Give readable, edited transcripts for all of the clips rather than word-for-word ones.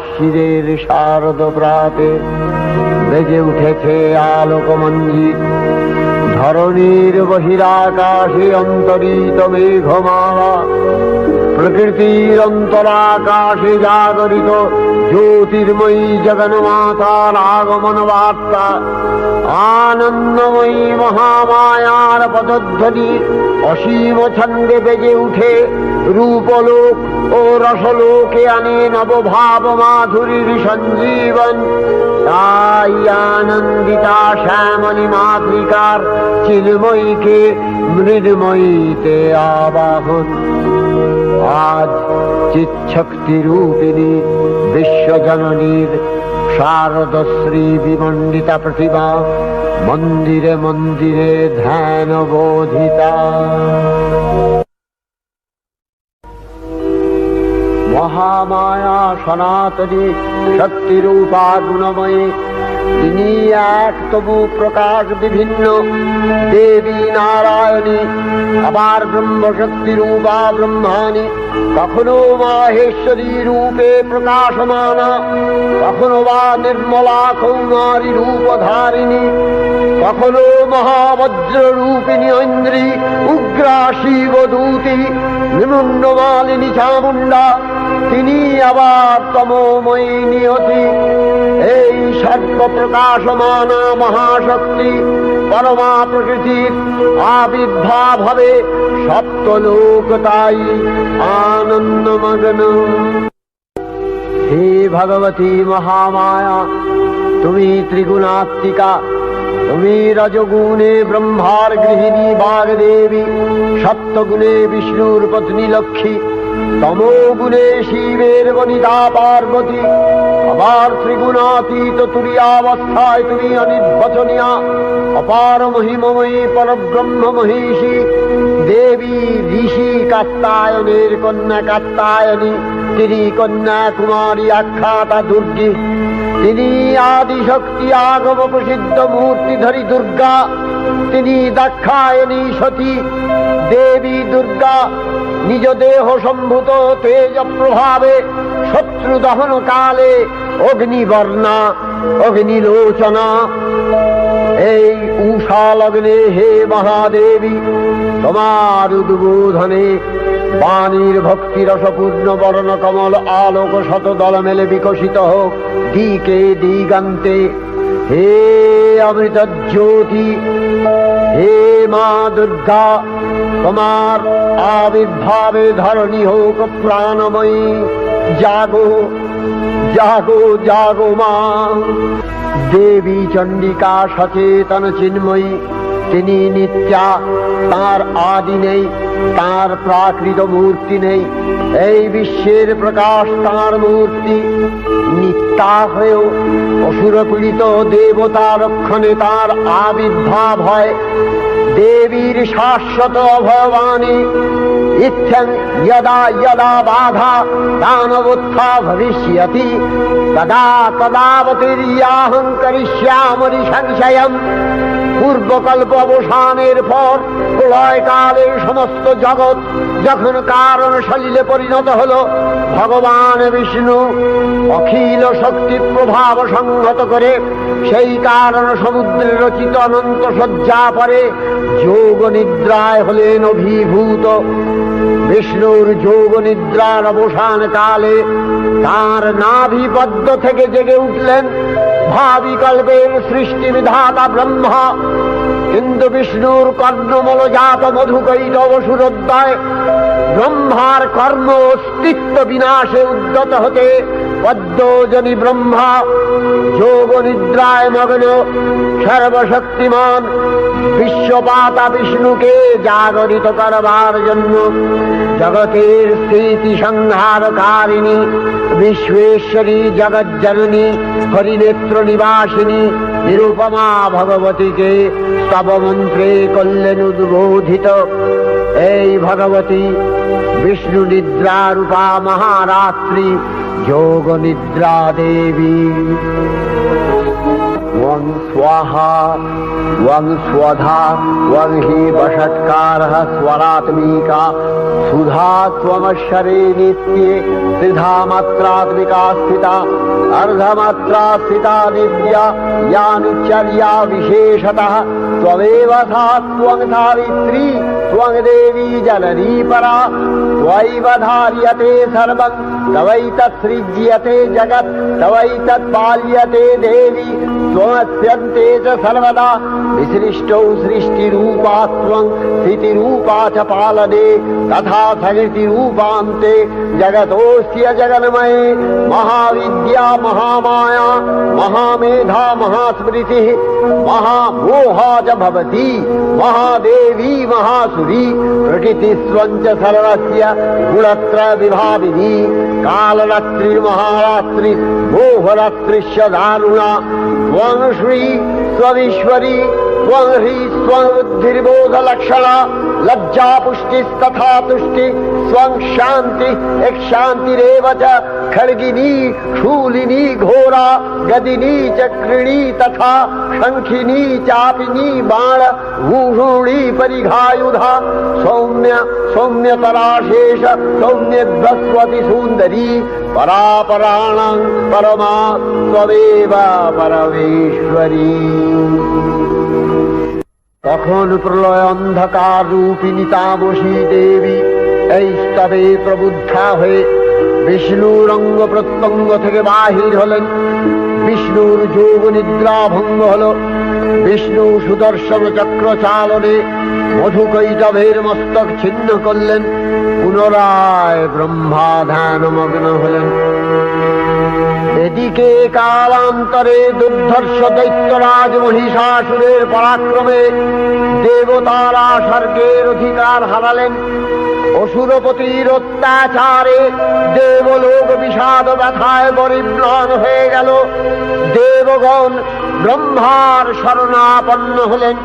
আশ্বিরের শারদ প্রাতে বেজে উঠেছে আলোকমঞ্জিত। ধরণীর বহিরাকাশে অন্তরিত মেঘমালা, প্রকৃতির অন্তরাকাশে জাগরিত জ্যোতির্ময়ী জগন্মাতার আগমন বার্তা। আনন্দময়ী মহামায়ার পদধ্বনি অসীম ছন্দে বেজে উঠে রূপলোক ও রসলোকে আনে নবভাব মাধুরীর সঞ্জীবন। তাই আনন্দিতা শ্যামলী মাতৃকার চিন্ময়ীকে মৃন্ময়ীতে আবাহন। আজ চিৎশক্তি রূপিণী বিশ্বজননীর শারদশ্রী বিমণ্ডিতা প্রতিমা মন্দিরে মন্দিরে ধ্যান বোধিতা। মহামায়া সনাতনী শক্তিরূপা গুণময়ী, তিনি এক তবু প্রকাশ বিভিন্ন দেবী নারায়ণী, আবার ব্রহ্মশক্তি রূপা ব্রহ্মাণী, কখনো মাহেশ্বরী রূপে প্রকাশমানা, কখনো বা নির্মলা কৌমারী রূপধারিণী, কখনো মহাবজ্র রূপিণী ঐন্দ্রী, উগ্রা শিবদূতি, নিমুন্নমালিনী চামুণ্ডা, তিনি আবার তমোময়ী নিয়তি। এই সর্বপ্রকাশমানা মহাশক্তি পরমা প্রকৃতির আবির্ভাব হবে সপ্তলোক তাই আনন্দমগ্ন। হে ভগবতী মহামায়া, তুমি ত্রিগুণাত্মিকা, তুমি রজগুণে ব্রহ্মার গৃহিণী বাগদেবী, সপ্তগুণে বিষ্ণুর পত্নী লক্ষ্মী, তমোগুণে শিবের বনিতা পার্বতী, আবার ত্রিগুণাতীত তুরীয়াবস্থায় তুমি অনির্বচনীয়া অপার মহিমময়ী পরব্রহ্ম মহিষী দেবী। ঋষি কাত্যায়নের কন্যা কাত্যায়নী, তিনি কন্যা কুমারী আখ্যাতা দুর্গী, তিনি আদিশক্তি আগম প্রসিদ্ধ মূর্তিধরী দুর্গা, তিনি দাক্ষায়ণী সতী দেবী দুর্গা। নিজ দেহ সম্ভূত তেজ প্রভাবে শত্রু দহন কালে অগ্নিবর্ণা অগ্নিলোচনা। এই উষা লগ্নে হে মহাদেবী, তোমার উদ্বোধনে বাণীর ভক্তি রসপূর্ণ বর্ণ কমল আলোক শত দল মেলে বিকশিত হোক দিকে দিগান্তে। হে অমৃত জ্যোতি, হে মা দুর্গা, তোমার আবির্ভাবে ধরণী হোক প্রাণময়ী। জাগো জাগো জাগো মা। দেবী চণ্ডিকা সচেতন চিন্ময়ী, তিনি নিত্যা, তার আদি নেই, তার প্রাকৃত মূর্তি নেই। এই বিশ্বের প্রকাশ তার মূর্তি। নিত্যা হয়েও অসুর পীড়িত দেবতা রক্ষণে তার আবির্ভাব হয়। দেবীর শাশ্বত অভয়বাণী ইত্যং যদা যদা বাধা দানবোত্থা ভবিষ্যতি তদা তদাবতীর্যাহং করিষ্যামি সংশয়ম। পূর্বকল্প অবসানের পর প্রলয়কালে সমস্ত জগৎ যখন কারণ সলিলে পরিণত হল, ভগবান বিষ্ণু অখিল শক্তি প্রভাব সংহত করে সেই কারণ সমুদ্রে রচিত অনন্ত শয্যা পরে যোগ নিদ্রায় হলেন অভিভূত। বিষ্ণুর যোগ নিদ্রার অবসান কালে তার নাভিপদ্ম থেকে জেগে উঠলেন ভাবি কল্পের সৃষ্টি বিধাতা ব্রহ্মা। কিন্তু বিষ্ণুর কর্ণমলজাত মধুকৈটব সুরোদ্দয় ব্রহ্মার কর্ম অস্তিত্ব বিনাশে উদ্যত হতে পদ্মজনী ব্রহ্মা যোগ নিদ্রায় মগ্ন সর্বশক্তিমান বিশ্বপাতা বিষ্ণুকে জাগরিত করবার জন্য জগতের স্থিতি সংহারকারিণী বিশ্বেশ্বরী জগজ্জননী হরিনেত্র নিবাসিনী নিরুপমা ভগবতীকে স্তব মন্ত্রে করলেন উদ্বোধিত। এই ভগবতী বিষ্ণু নিদ্রা রূপা মহারাত্রি যোগ নিদ্রা দেবী। त्वं स्वाहा त्वं स्वधा त्वं हि वषट्कारः स्वरात्मिका सुधा त्वमक्षरे नित्ये त्रिधा मात्रात्मिका स्थिता अर्धमात्रा स्थिता नित्या यानुचर्या विशेषतः त्वमेव सा त्वं सावित्री त्वं देवी जननी परा त्वयैव धार्यते सर्वं तवैतत्सृज्यते जगत् तवैतत्पाल्यते देवी त्वमस्यन्ते च सर्वदा विसृष्टौ सृष्टिरूपा त्वं स्थितिरूपा च पालने तथा सकृतिरूपान्ते जगतोऽस्य जगन्मये महाविद्या महामाया महामेधा महास्मृतिः महामोहा च भवति महादेवी महासुरी प्रकृतिस्त्वं च सर्वस्य गुणत्रय विभाविनी कालरात्रिर्महारात्रि मोहरात्रिश्च दारुणा त्वं श्री त्वमीश्वरी त्वं ह्री त्वं बुद्धिर्बोधलक्षणा लज्जा पुष्टिस्तथा तुष्टि स्वं शान्ति एक शान्तिरेव च खड्गिनी शूलिनी घोरा गदिनी चक्रिणी तथा शंखिनी चापिनी बाण भूषुणी परिघायुधा सौम्य सौम्यतराशेष सौम्यध्वस्वति सुन्दरी परापराणां परमा त्वमेव परमेश्वरी। তখন প্রলয় অন্ধকার রূপিণী তামসী দেবী এই স্তবে প্রবুদ্ধা হয়ে বিষ্ণুর অঙ্গ প্রত্যঙ্গ থেকে বাহির হলেন। বিষ্ণুর যোগ নিদ্রা ভঙ্গ হল। বিষ্ণু সুদর্শন চক্র চালনে মধুকৈটভের মস্তক ছিন্ন করলেন। পুনরায় ব্রহ্মা ধ্যানমগ্ন হলেন। এদিকে কালান্তরে দুর্ধর্ষ দৈত্যরাজ মহিষাসুরের পরাক্রমে দেবতারা স্বর্গের অধিকার হারালেন। অসুরপতির অত্যাচারে দেবলোক বিষাদ ব্যথায় পরিম্লান হয়ে গেল। দেবগণ ব্রহ্মার শরণাপন্ন হলেন।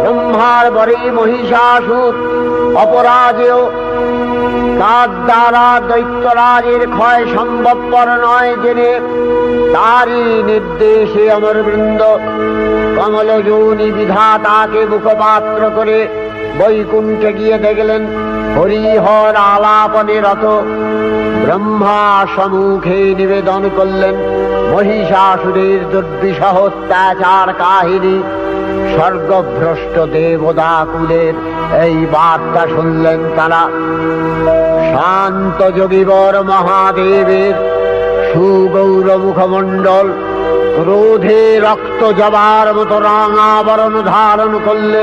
ব্রহ্মার বরে মহিষাসুর অপরাজেয় তার দ্বারা দৈত্যরাজের ক্ষয় সম্ভবপর নয় জেনে তারই নির্দেশে অমরবৃন্দ কমলযোনি বিধাতাকে মুখপাত্র করে বৈকুণ্ঠে গিয়ে দেখলেন হরিহর আলাপনে রত। ব্রহ্মা সম্মুখে নিবেদন করলেন মহিষাসুরের দুর্বিষহ অত্যাচার কাহিনী। স্বর্গভ্রষ্ট দেবদাকুলের এই বার্তা শুনলেন তারা। শান্ত যোগীবর মহাদেবের সুগৌর মুখমণ্ডল ক্রোধে রক্ত জবার মতো রাঙাবরণ ধারণ করলে,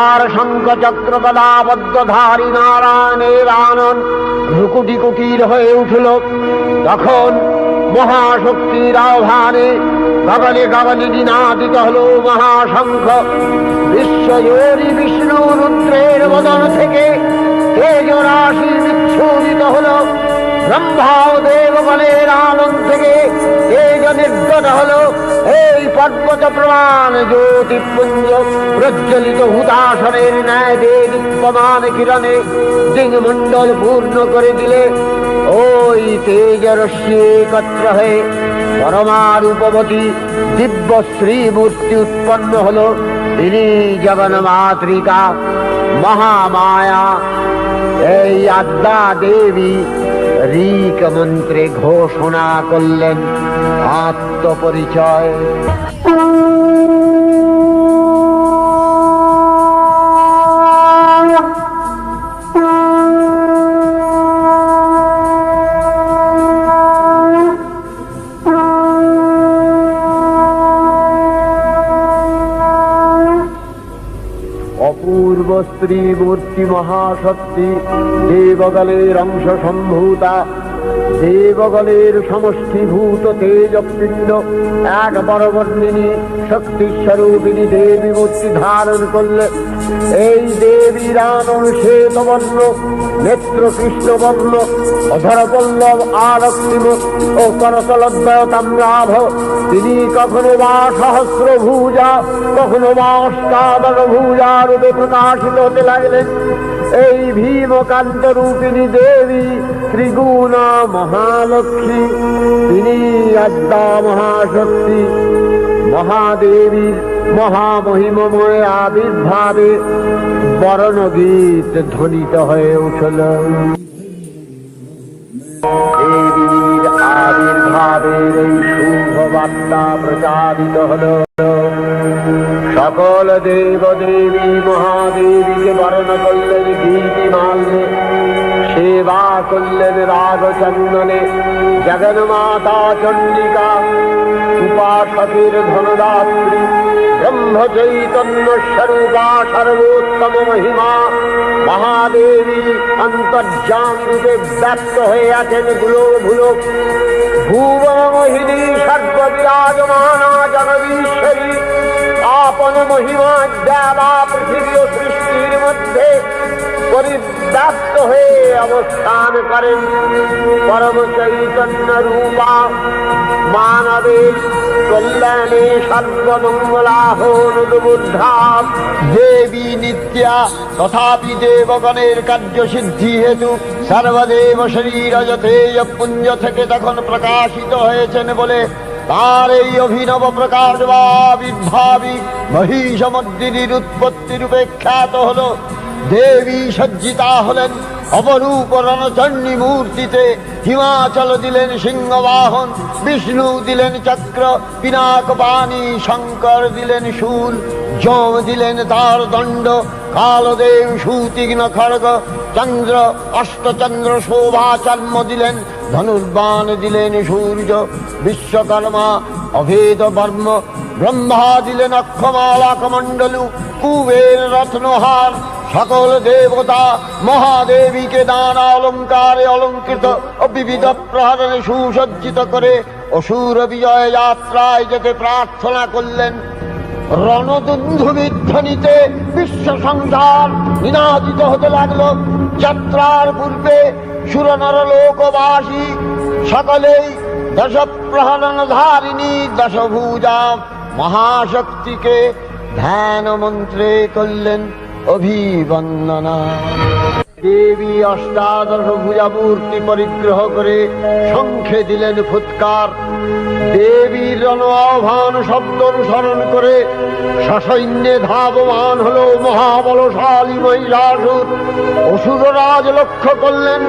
আর শঙ্খ চক্র গদাবদ্ধধারী নারায়ণের আনন ভ্রুকুটি কুটির হয়ে উঠল। তখন মহাশক্তির আহ্বানে গগনে গগনে নিনাদিত হল মহাশঙ্খ। বিশ্বজোরী বিষ্ণু রুদ্রের বদন থেকে তেজরাশি বিচ্ছুরিত হল। ব্রহ্মা ও দেবগণের আনন্দ থেকে তেজ নির্গত হল। এই পর্বত প্রমাণ জ্যোতিপুঞ্জ প্রজ্বলিত হুতাসনের ন্যায় দীপ্যমান কিরণে দিগমণ্ডল পূর্ণ করে দিলে ওই তেজরশ্মি একত্র হয়ে পরমা রূপবতী দিব্য শ্রীমূর্তি উৎপন্ন হল। তিনি জগন্মাতৃকা মহামায়া। এই আদ্যা দেবী ঋক মন্ত্রে ঘোষণা করলেন আত্মপরিচয়। অপূর্ব স্ত্রী মূর্তি মহাশক্তি দেবগণের অংশ সম্ভূতা, দেবগণের সমষ্টিভূত তেজপিণ্ড এক বরবর্ণিনী শক্তিস্বরূপিণী দেবী মূর্তি ধারণ করলে। এই দেবীর আনন শ্বেতবর্ণ, নেত্র কৃষ্ণবর্ণ, অধরপল্লব আরক্তিম ও করতলদ্বয় তাম্রাভ। তিনি কখনো বা সহস্র ভুজা, কখনো বা অষ্টাদশ ভুজা রূপে প্রকাশিত হতে লাগলেন। এই ভীমকান্ত রূপিণী দেবী ত্রিগুণা মহালক্ষ্মী। তিনি আদ্যা মহাশক্তি মহাদেবীর মহামহিমময় আবির্ভাবে বরণগীত ধ্বনিত হয়ে উঠল। দেবীর আবির্ভাবের এই শুভ বার্তা প্রচারিত হল। সকল দেব দেবী মহাদেবীকে বরণ করলেন গীতিমাল্যে, সেবা করলেন রাগচন্দনে। জগন্মাতা চণ্ডিকা, উপাসকের ধনদাত্রী, ব্রহ্ম চৈতন্য স্বরূপা, সর্বোত্তম মহিমা মহাদেবী অন্তর্যাম রূপে ব্যক্ত হয়ে আছেন ভুলোক। ভুবন মোহিনী সর্ববিরাজমানা জগদীশ্বরী আপন মহিমা দেবা পৃথিবী ও সৃষ্টির মধ্যে পরিব্যাপ্ত হয়ে অবস্থান করেন। পরম চৈতন্য রূপা মানবের কল্যাণে সর্বমঙ্গলাহনুদ্বুদ্ধা দেবী নিত্যা। তথাপি দেবগণের কার্য সিদ্ধি হেতু সর্বদেব শরীরজতেয় পুঞ্জ থেকে তখন প্রকাশিত হয়েছেন বলে তার এই অভিনব প্রকাশ বা আবির্ভাবী মহিষমর্দিনীর উৎপত্তি রূপে খ্যাত হল। দেবী সজ্জিতা হলেন অপরূপ রণচণ্ডী মূর্তিতে। হিমাচল দিলেন সিংহবাহন, বিষ্ণু দিলেন চক্র পিনাক পানি, শঙ্কর দিলেন শূল, যম দিলেন তার দণ্ড, কালদেব সুতীক্ষ্ণ খড়গ, চন্দ্র অষ্টচন্দ্র শোভা চর্ম দিলেন, ধনুর্বাণ দিলেন সূর্য, বিশ্বকর্মা অভেদ বর্ম, ব্রহ্মা দিলেন অক্ষমালা কমণ্ডলু, কুবের রত্নহার। সকল দেবতা মহাদেবীকে দান অলঙ্কারে অলঙ্কৃত ও বিবিধ প্রহরণে সুসজ্জিত করে অসুর বিজয় যাত্রায় যেতে প্রার্থনা করলেন। রণদুন্ধুবিধ্বনিতে বিশ্ব সংসার নিনাদিত হতে লাগল। যাত্রার পূর্বে সুরনর লোকবাসী সকলেই দশ প্রহরণ ধারিণী দশভুজা মহাশক্তিকে ধ্যান মন্ত্রে করলেন অভিবন্দনা। দেবী অষ্টাদশ ভুজা মূর্তি পরিগ্রহ করে শঙ্খে দিলেন ফুৎকার। দেবীর রণ আহ্বান শব্দ অনুসরণ করে সসৈন্যে ধাবমান হল মহাবলশালী মহিষাসুর। অসুররাজ লক্ষ্য করলেন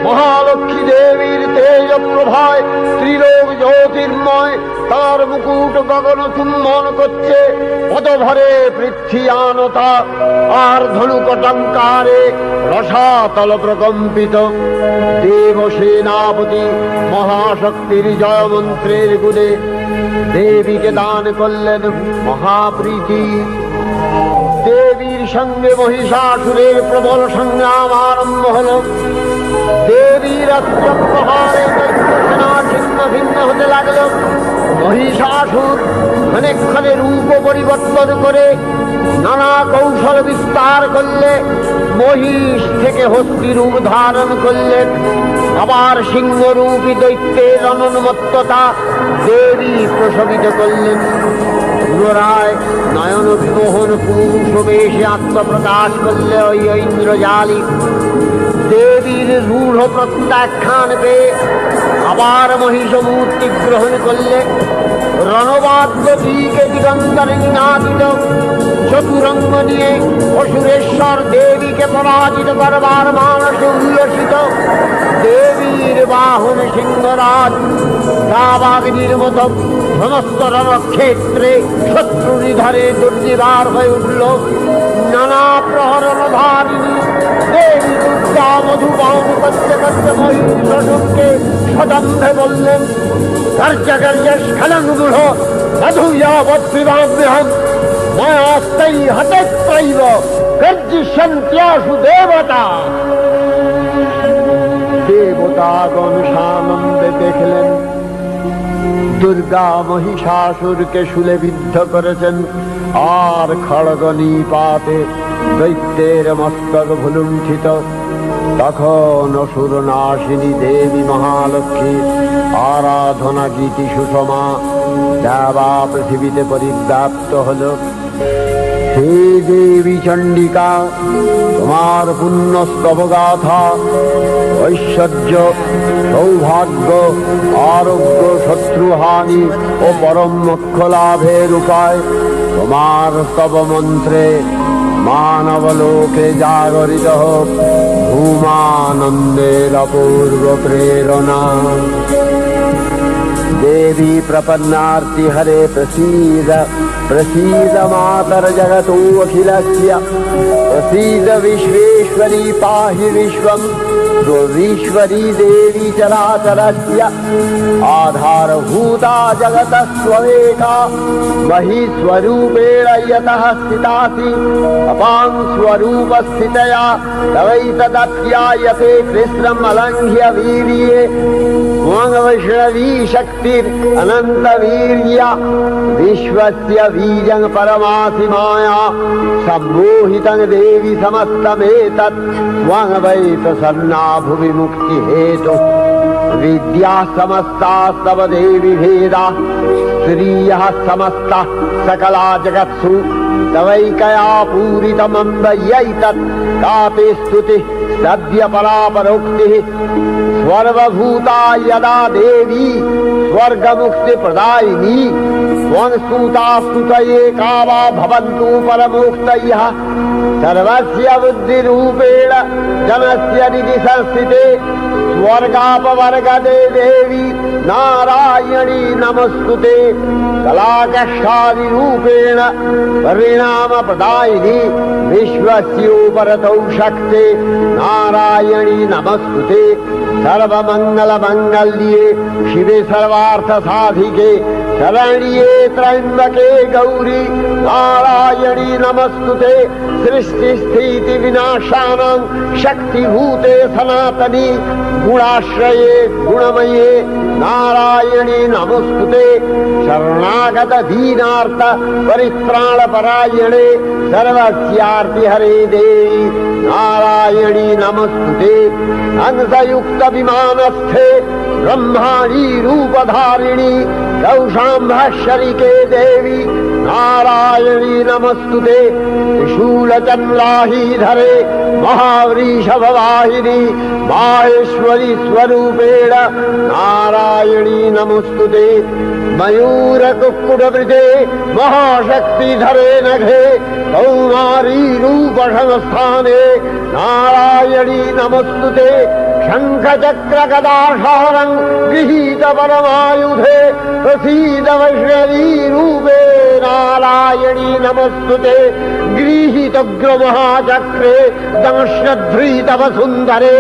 মহালক্ষ্মী দেবীর তেজ প্রভায় ত্রিলোক জ্যোতির্ময়, তার মুকুট গগন চুম্বন করছে। পদভরে পৃথ্বীয়ানতা আর ধনুকটঙ্কারে রসাতল প্রকম্পিত। দেবসেনাপতি মহাশক্তির জয়মন্ত্রের গুণে দেবীকে দান করলেন মহাপ্রীতি। দেবীর সঙ্গে মহিষাসুরের প্রবল সংগ্রাম আরম্ভ হল। দেবীর অস্ত্রপ্রহারে সেনা ছিন্ন ভিন্ন হতে লাগল। মহিষাসুর অনেকক্ষণে রূপ পরিবর্তন করে নানা কৌশল বিস্তার করলে মহিষ থেকে হস্তি রূপ ধারণ করলেন। আবার সিংহরূপী দৈত্যের অনন্মত্ততা দেবী প্রশমিত করলেন। পুনরায় নয়ন বিমোহন পুরুষ বেশে আত্মপ্রকাশ করলে ওই ইন্দ্রজালী। দেবীর রূঢ় প্রত্যাখ্যান পেয়ে আবার মহিষ মূর্তি গ্রহণ করলে। রণবাদ্য দিকে দিগন্তরে নিনাদিত চতুরঙ্গ নিয়ে অসুরেশ্বর দেবীকে পরাজিত করবার মানসে উল্লসিত। দেবীর বাহন সিংহরাজ দাবাগ্নির মতো সমস্ত রণক্ষেত্রে শত্রু নিধরে দুর্নিবার হয়ে উঠল। নানা প্রহরণ ধারিণী দেবী দুর্গা মধুপান করতে করতে মহিষাসুরকে সদম্ভে বললেন, কার্যকার্য স্খলনমূঢ় মধুয়াবদ্বিবাম্যহম মায়াস্তৈ হতস্ত্রৈব গর্জিষ্যন্ত্যাসু দেবতা। দেবতাগণ সানন্দে দেখলেন দুর্গা মহিষাসুরকে শূলে বিদ্ধ করেছেন, আর খড়গ নিপাতে দৈত্যের মস্তক ভুলুণ্ঠিত। তখন অসুর নাশিনী দেবী মহালক্ষ্মী আরাধনা গীতি সুষমা দেবা পৃথিবীতে পরিব্যাপ্ত হল। হে দেবী চণ্ডিকা, তোমার পুণ্যস্তব গাথা ঐশ্বর্য, সৌভাগ্য, আরোগ্য, শত্রুহানি ও পরম মোক্ষ লাভের উপায় তোমার স্তব মন্ত্রে মানবলোকে জাগরিত হোক ভূমানন্দের অপূর্ব প্রেরণা। देवी प्रपन्नार्ति हरे प्रसीद प्रसीद मातर जगतो अखिलस्य प्रसीद विश्वेश्वरी पाहि विश्वं स्वविश्वरी देवी चराचरस्य आधारभूता जगतस्त्वमेका महीस्वरूपेण यतः स्थितासि अपां स्वरूपस्थितया तवैतदप्यायते कृष्णम् अलङ्घ्य वीर्ये वैष्णवी शक्तिरनन्तवीर्य विश्वस्य बीजं परमासि माया सम्मोहितं देवी समस्तमेतत् त्वं वै प्रसन्ना भुवि मुक्तिहेतुः विद्या समस्तास्तव देवी भेदा श्रियः समस्ता सकला जगत्सु तवैकया पूरितमम्बयैतत् कापि स्तुतिः सद्य परापरोक्तिः सर्वभूता यदा देवी स्वर्गमुक्ति प्रदायिनी त्वं स्तुता स्तुतये का वा भवन्तु परमोक्तयः सर्वस्य बुद्धिरूपेण जनस्य हृदि संस्थिते स्वर्गापवर्गदे देवी नारायणी नमस्तुते कलाकष्टादिरूपेण परिणामप्रदायिनी विश्वस्योपरतौ शक्ते नारायणी नमस्तुते सर्वमङ्गलमङ्गल्ये शिवे सर्वार्थसाधिके शरण्ये त्र्यम्बके गौरी नारायणी नमस्तुते सृष्टिस्थितिविनाशानां शक्तिभूते सनातनी गुणाश्रये गुणमये नारायणी नमस्तुते शरणागत दीनार्थ परित्राणपरायणे सर्वस्यार्ति हरे देवी नारायणी नमस्तुते हंसयुक्त विमानस्थे ब्रह्माणी रूपधारिणी कौशाम्भशरिके देवी नारायणी नमस्तुते त्रिशूलचन्द्राहीधरे महावृषभवाहिनी माहेश्वरी स्वरूपेण नारायणी नमस्तुते मयूरकुक्कुटवृते महाशक्तिधरे नघे कौमारी रूपसंस्थाने नारायणी नमस्तुते शङ्खचक्रगदाशारं गृहीत परमायुधे प्रसीद वैष्णवी रूपे नारायणी नमस्तुते गृहीतोग्रमहाचक्रे दंश्रध्रीतवसुन्धरे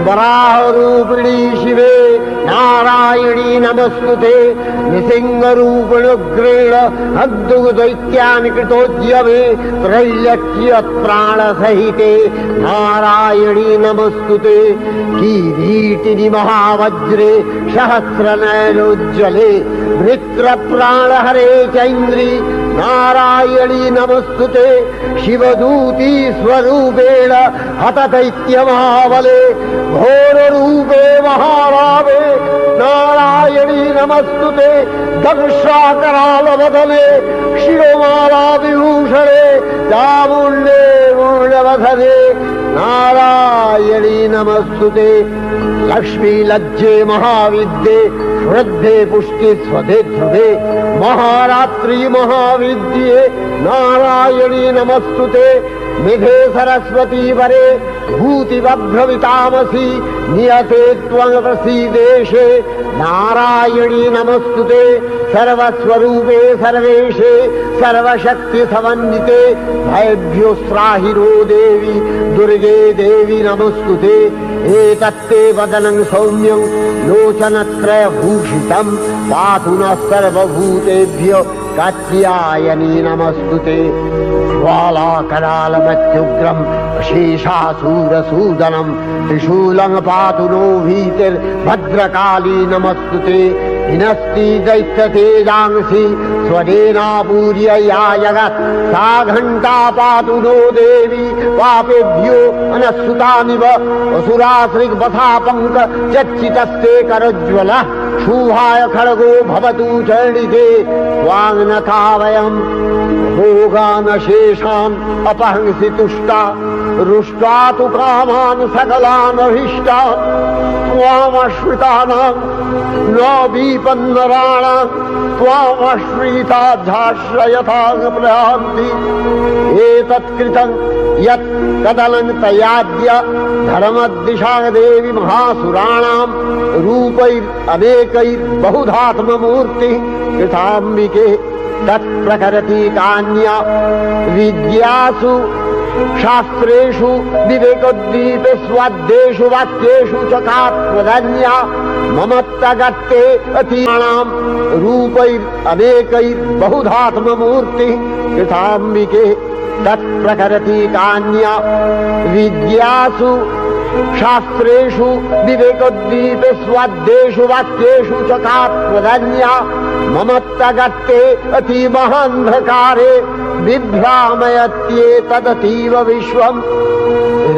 वराहरूपिणी शिवे नारायणी नमस्तुते निसिंहरूपिणुग्रेण अद्भुतदैत्यानि कृतोद्यमे त्रैलक्ष्यत्राणसहिते नारायणी नमस्तुते किरीटिनि महावज्रे सहस्रनयनोज्ज्वले वृत्रप्राणहरे चैन्द्री नारायणी नमस्तुते शिवदूती स्वरूपेण हतदैत्यमहाबले घोररूपे महारावे नारायणी नमस्तुते दंशाकरालवदने शिरोमाला विभूषणे चामुण्डे मूलवधने नारायणी नमस्तुते लक्ष्मी लज्जे महाविद्ये श्रद्धे पुष्टि स्वधे ध्रुवे महारात्रि महाविद्ये नारायणी नमस्तुते मेघे सरस्वती वरे भूतिबभ्रवितामसि नियते त्वं प्रसीदेशे नारायणी नमस्तुते सर्वस्वरूपे सर्वेशे सर्वशक्ति समन्विते भयभ्यो त्राहिनो देवी दुर्गे देवी नमस्तुते एतत्ते वदनं सौम्यं लोचनत्रयभूषितं पातु नः सर्वभूतेभ्यो कात्यायनी नमस्तुते ज्वालाकरालमत्युग्रं शेषासूरसूदनं त्रिशूलं पातु नो भीतिर्भद्रकाली नमस्तुते हिनस्ति दैत्यतेजांसि स्वदेनापूर्य या जगत् सा घण्टा पातु नो देवी पापेभ्यो अनस्सुतानिव असुराश्रिग्वथापङ्क चच्चितस्ते करज्ज्वलः शुभाय खड्गो भवतु चण्डिते त्वां नथा वयम् भोगानशेषान् अपहंसि तुष्टा रुष्टा तु कामान् सकलानभीष्टान् त्वामश्रितानां न विपन्नराणां त्वामश्रिताध्याश्रयतां प्रयान्ति एतत्कृतं यत् कदलं तयाद्य धर्मद्दिशा देवी महासुराणां रूपैरनेकैर्बहुधात्ममूर्तिः कृताम्बिके तत्प्रकरति कान्या विद्यासु शास्त्रेषु विवेकोद्दीपे स्वाद्येषु वाक्येषु च का त्वदन्या ममत्तगत्ते अतीणां रूपैरनेकैर्बहुधात्ममूर्तिः कृताम्बिके तत्प्रकरति कान्या विद्यासु शास्त्रेषु विवेकोद्दीपे स्वाद्येषु वाक्येषु च का त्वदन्या ममत्तगत्ते अतीमहान्धकारे बिभ्रामयत्येतदतीव विश्वम्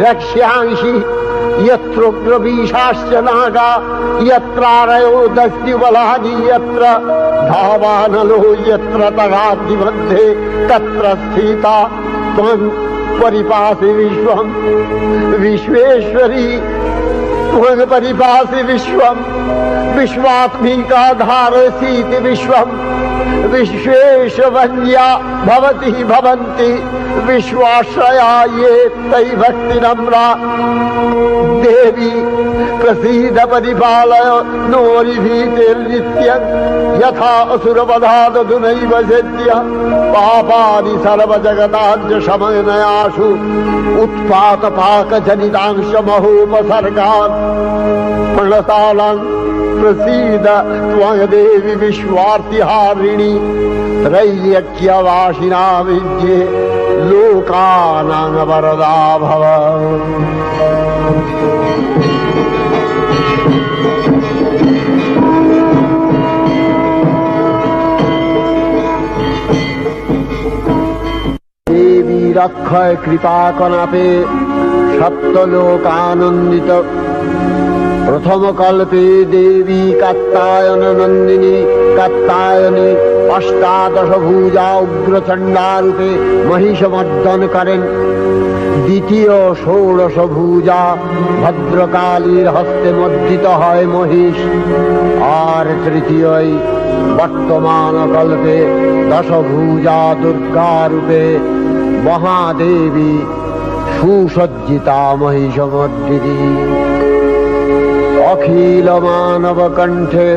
रक्ष्यांसि यत्रोग्रवीशाश्च नागा यत्रारयो दस्युबलानि यत्र धावानलो यत्र तगाद्दिमध्ये तत्र स्थिता त्वं परिपासि विश्वम् विश्वेश्वरी त्वं परिपासि विश्वम् विश्वात्मिका धारसीति विश्वम् विश्वेशवन्या भवति भवन्ति विश्वाश्रया ये तयि भक्तिनम्रा देवी प्रसीद परिपालय नोरिभीतिर्नित्यं यथा असुरवधादधुनैव सत्य पापानि सर्वजगताञ्च शमनयासु उत्पातपाकजनितांश महोपसर्गान् प्रणतालां प्रसीद त्वं देवी विश्वार्तिहारिणी त्रैलोक्यवासिना विद्ये लोकानां वरदा भव। देवी रक्षय कृपा कनापे सप्तलोकानंदित प्रथम कल्पे देवी कात्यायन नंदिनी कात्यायनी अष्टादश भुजा उग्रचंडा रूपे महिषमर्दन करें द्वितीय षोडश भुजा भद्रकालीर हस्ते मर्दित है महिष और तृतीय वर्तमान कल्पे दश भुजा दुर्गा रूपे महादेवी सुसज्जिता महिषमर्दिनी अखिल मानव कंठे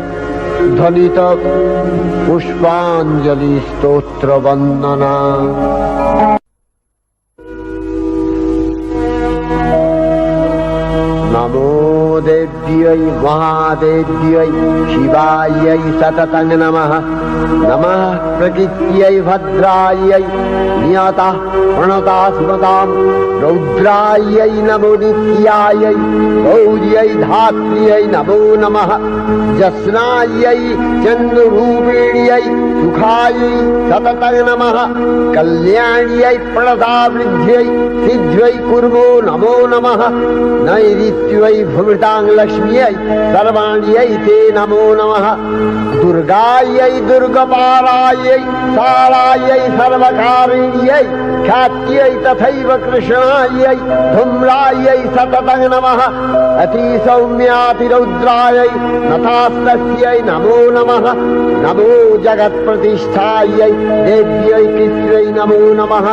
ध्वनित पुष्पांजलि स्तोत्र वंदना। नमो देव्यै महादेव्यै शिवायै सततं नमः। नमः प्रकृत्यै भद्रायै नियता प्रणता स्मतां रौद्रायै नमो नित्यायै गौर्यै धात्र्यै नमो नमः। जस्नायै चन्द्ररूपिण्यै सुखायै सततं नमः। कल्याण्यै प्रणतावृद्ध्यै सिद्ध्यै कुर्मो नमो नमः। नैऋत्यै भृतां लक्ष्म्यै सर्वाण्यै ते नमो नमः। दुर्गायै दुर्गपालायै सारायै सर्वकारिण्यै ख्यात्यै तथैव कृष्णायै धूम्रायै सततं नमः। अतिसौम्यातिरौद्रायै नतास्तस्यै नमो नमः। नमो जगत्प्रतिष्ठायै देव्यै कृत्यै नमो नमः।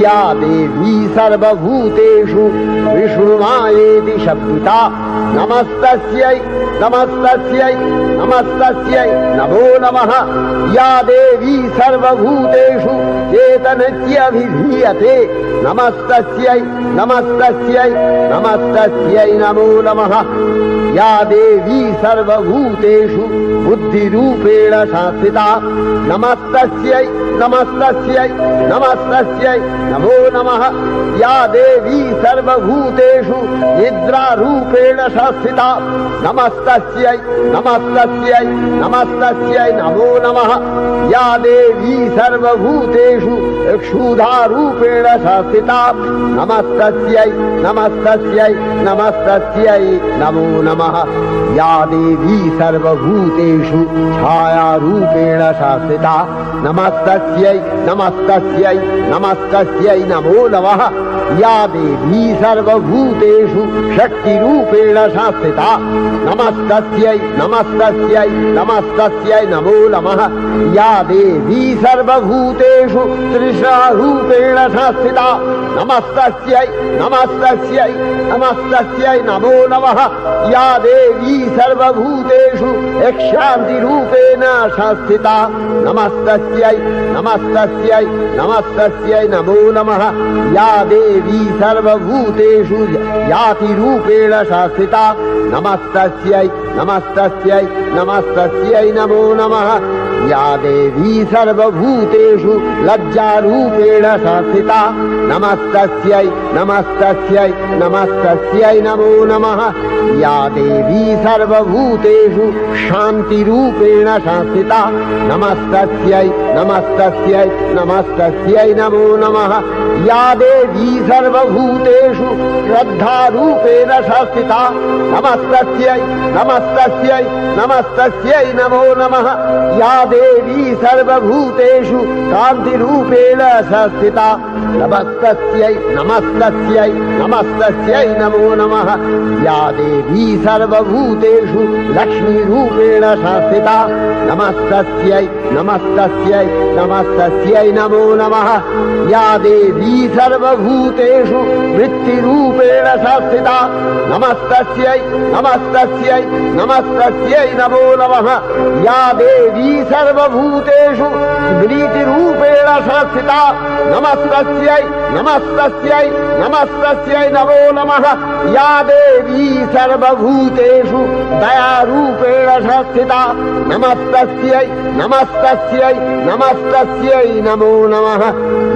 या देवी सर्वभूतेषु विष्णुमायेति शब्दिता नमस्तस्यै नमस्तस्यै नमस्तस्यै नमो नमः। या देवी सर्वभूतेषु चेतनत्यभिधीयते नमस्तस्यै नमस्तस्यै नमस्तस्यै नमो नमः। या देवी सर्वभूतेषु बुद्धिरूपेण संस्थिता नमस्तस्यै नमस्तस्यै नमस्तस्यै नमो नमः। या देवी सर्वभूतेषु निद्रारूपेण संस्थिता नमस्तस्यै नमस्तस्यै नमस्तस्यै नमो नमः। या देवी सर्वभूतेषु क्षुधारूपेण संस्थिता शास्त्रिता नमस्तस्यै नमस्तस्यै नमस्तस्यै नमो नमः या देवी सर्वभूतेषु छायारूपेण शास्त्रिता नमस्तस्यै नमस्तस्यै नमस्तस्यै नमो नमः या देवी सर्वभूतेषु शक्तिरूपेण शास्त्रिता नमस्तस्यै नमस्तस्यै नमस्तस्यै नमो नमः या देवी सर्वभूतेषु त्रिशारूपेण शास्त्रिता नमस्तस्यै नमस्तस्यै नमस्तस्यै नमो नमः या देवी सर्वभूतेषु यक्षान्तिरूपेण शास्त्रिता नमस्तस्यै नमस्तस्यै नमस्तस्यै नमो नमः या देवी सर्वभूतेषु यातिरूपेण शास्त्रिता नमस्तस्यै नमस्तस्यै नमस्तस्यै नमो नमः या देवी सर्वभूतेषु लज्जारूपेण शास्त्रिता नमस्तस्यै नमस्तस्यै नमस्तस्यै नमो नमः या देवी सर्वभूतेषु शान्तिरूपेण शास्त्रिता नमस्तस्यै नमस्तस्यै नमस्तस्यै नमो नमः या देवी सर्वभूतेषु श्रद्धारूपेण शास्त्रिता नमस्तस्यै नमस्तस्यै नमस्तस्यै नमो नमः या देवी सर्वभूतेषु कान्तिरूपेण शास्त्रिता नमस्तस्यै नमस्तस्यै नमस्तस्यै नमो नमः या देवी सर्वभूतेषु लक्ष्मीरूपेण शास्त्रिता नमस्तस्यै नमस्तस्यै नमस्तस्यै नमो नमः या देवी सर्वभूतेषु वृत्तिरूपेण शास्त्रिता नमस्तस्यै नमस्तस्यै नमस्तस्यै नमो नमः या देवी सर्वभूतेषु स्मृतिरूपेण शास्त्रिता नमस्तस्यै नमस्तस्यै नमस्तस्यै नमो नमः या देवी सर्वभूतेषु दयारूपेण शास्त्रिता नमस्तस्यै नमस्तस्यै नमस्तस्यै नमो नमः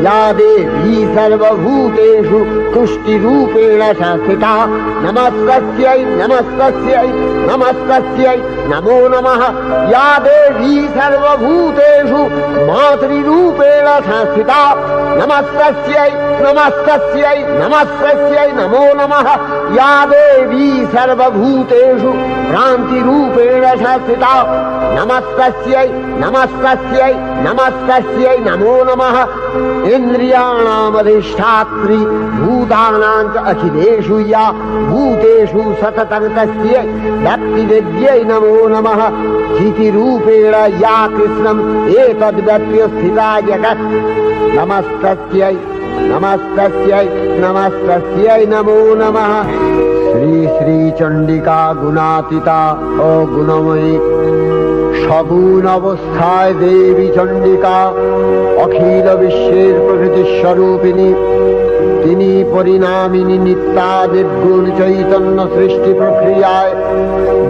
या देवी सर्वभूतेषु तुष्टिरूपेण शास्त्रिता नमस्तस्यै नमस्तस्यै नमस्तस्यै नमो नमः या देवी सर्वभूतेषु मातृरूपेण शास्त्रिता नमस्तस्यै नमस्तस्यै नमस्तस्यै नमो नमः या देवी सर्वभूतेषु भ्रान्तिरूपेण शास्त्रिता नमस्तस्यै नमस्तस्यै नमस्तस्यै नमो नमः इन्द्रियाणामधिष्ठात्री भूतानां च अखिलेषु या भूतेषु सततं तस्यै भक्तिविद्यै नमो नमः चितिरूपेण या कृष्णम् एतद्व्यप्य स्थिता जगत् नमस्तस्यै नमस्तस्यै नमस्तस्यै नमो नमः श्री श्री चंडिका गुणातीता ओ गुणमयी सगुण अवस्थाय देवी चंडिका अखिल विश्वेर प्रकृति स्वरूपिणी তিনি পরিণামিনী নিত্যা নির্গুণ চৈতন্য সৃষ্টি প্রক্রিয়ায়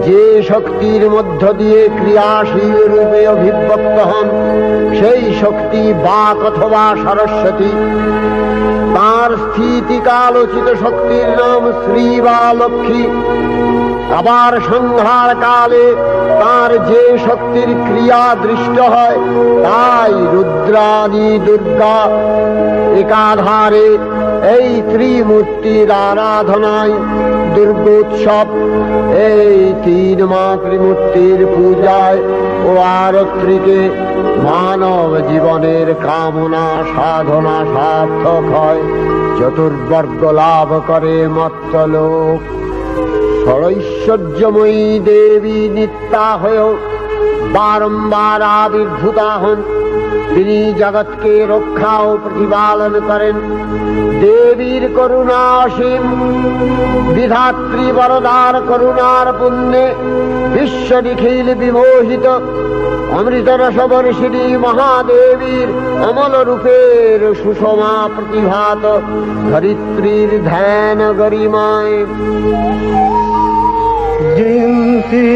যে শক্তির মধ্য দিয়ে ক্রিয়াশীল রূপে অভিব্যক্ত হন সেই শক্তি বাক অথবা সরস্বতী তার স্থিতিকালোচিত শক্তির নাম শ্রী বা লক্ষ্মী আবার সংহার কালে তার যে শক্তির ক্রিয়া দৃষ্ট হয় তাই রুদ্রাণী দুর্গা একাধারে এই ত্রিমূর্তির আরাধনায় দুর্গোৎসব এই তিন মাতৃমূর্তির পূজায় ও আরত্রিকে মানব জীবনের কামনা সাধনা সার্থক হয় চতুর্বর্গ লাভ করে মর্ত্যলোক ষড়ৈশ্বর্যময়ী দেবী নিত্যা হয়েও বারম্বার আবির্ভূতা হন তিনি জগৎকে রক্ষা ও প্রতিপালন করেন দেবীর করুণা অসীম বিধাত্রী বরদার করুণার পুণ্যে বিশ্ব নিখিল বিমোহিত অমৃত রসবর্ষিণী মহাদেবীর অমল রূপের সুষমা প্রতিভাত ধরিত্রীর ধ্যান গরিমায় জিন্তি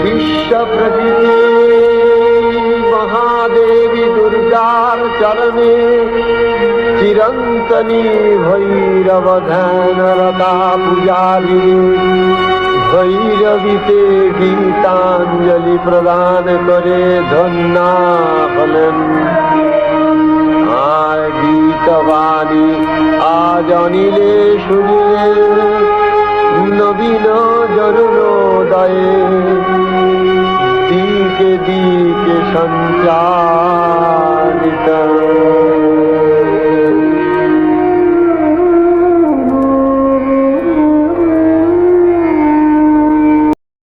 বিশ্ব প্রকৃতি মহাদেবী দুর্গা চিরন্তনী ভৈরব ধ্যান রতা পূজালি ভৈরবীতে গীতাঞ্জলি প্রদান করে ধন্যা হলেন। আর গীতবাণী আজ অনিলে শুনিলে নবীন জরুণোদয়ে দিকে দিকে সঞ্চারিত।